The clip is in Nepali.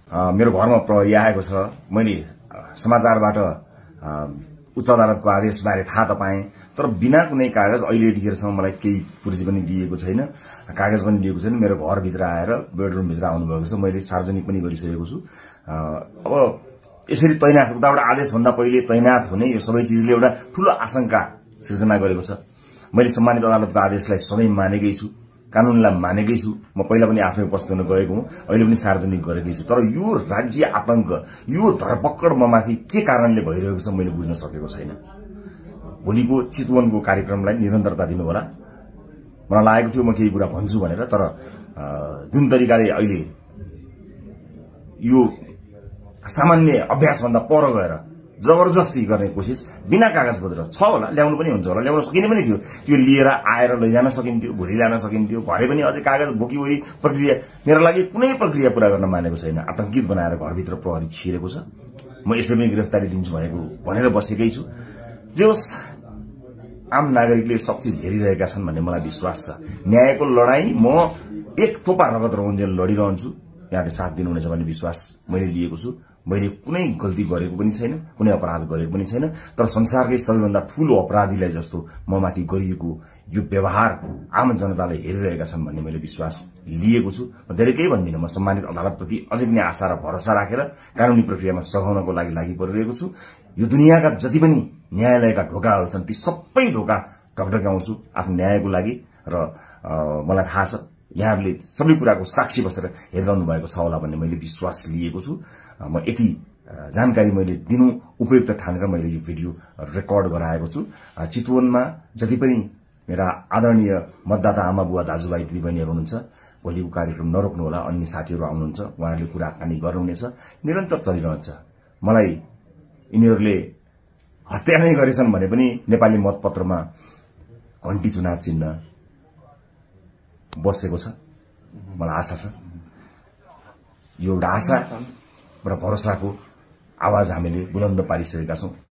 मेरो घरमा प्रहरी आएको छ। मैले समाचारबाट उच्च अदालतको आदेशबारे थाहा त पाएँ, तर बिना कुनै कागज अहिले यतिखेरसम्म मलाई केही पुर्जी पनि दिएको छैन, कागज पनि दिएको छैन। मेरो घरभित्र आएर बेडरुमभित्र आउनुभएको छ, मैले सार्वजनिक पनि गरिसकेको छु। अब यसरी तैनाथ उताबाट आदेशभन्दा पहिले तैनाथ हुने यो सबै चिजले एउटा ठूलो आशंका सृजना गरेको छ। मैले सम्मानित अदालतको आदेशलाई सधैँ मानेकै छु, कानूनलाई मानेकै छु। म पहिला पनि आफै उपस्थित हुन गएको हुँ, अहिले पनि सार्वजनिक गरेकै छु। तर यो राज्य आतंक, यो धरपकड ममाथि के कारणले भइरहेको छ मैले बुझ्न सकेको छैन। भोलिको चितवनको कार्यक्रमलाई निरन्तरता दिनु होला। मलाई लागेको थियो म केही कुरा भन्छु भनेर, तर जुन तरिकाले अहिले यो सामान्य अभ्यासभन्दा पर गएर जबरजस्ती गर्ने कोसिस बिना कागजपत्र छ होला, ल्याउनु पनि हुन्छ होला, ल्याउन सकिने पनि थियो। त्यो लिएर आएर लैजान सकिन्थ्यो, भोलि ल्यान सकिन्थ्यो। घरै पनि अझै कागज बोकीवरी प्रक्रिया मेरो लागि कुनै प्रक्रिया पूरा गर्न मानेको छैन। आतंकित बनाएर घरभित्र प्रहरी छिरेको छ। म यसै पनि गिरफ्तारी दिन्छु भनेर बसेकै छु। जे होस्, आम नागरिकले सब चिज हेरिरहेका छन् भन्ने मलाई विश्वास छ। न्यायको लडाई म एक थोपा रगत रहुन्जेल लडिरहन्छु। यहाँले साथ दिनुहुनेछ भन्ने विश्वास मैले लिएको छु। मैले कुनै गल्ती गरेको पनि छैन, कुनै अपराध गरेको पनि छैन, तर संसारकै सबैभन्दा ठूलो अपराधीलाई जस्तो ममाथि गरिएको यो व्यवहार आम जनताले हेरिरहेका छन् भन्ने मैले विश्वास लिएको छु। म धेरै केही भन्दिनँ। म सम्मानित अदालतप्रति अझै पनि आशा र भरोसा राखेर कानूनी प्रक्रियामा सघाउनको लागि परिरहेको छु। यो दुनियाँका जति पनि न्यायालयका ढोकाहरू छन् ती सबै ढोका ढकढक्याउँछु आफ्नो न्यायको लागि। र मलाई थाहा छ यहाँहरूले सबै कुराको साक्षी बसेर हेरिरहनु भएको छ होला भन्ने मैले विश्वास लिएको छु। म यति जानकारी मैले दिनु उपयुक्त ठानेर मैले यो भिडियो रेकर्ड गराएको छु। चितवनमा जति पनि मेरा आदरणीय मतदाता आमा बुवा दाजुभाइ दिदीबहिनीहरू हुनुहुन्छ, भोलिको कार्यक्रम नरोक्नु होला। अन्य साथीहरू आउनुहुन्छ, उहाँहरूले कुराकानी गर्नुहुनेछ, निरन्तर चलिरहन्छ। मलाई यिनीहरूले हत्या नै गरेछन् भने पनि नेपाली मतपत्रमा घण्टी चुनाव चिन्ह बसेको छ। मलाई आशा छ यो एउटा आशा र भरोसाको आवाज हामीले बुलन्द पारिसकेका छौं।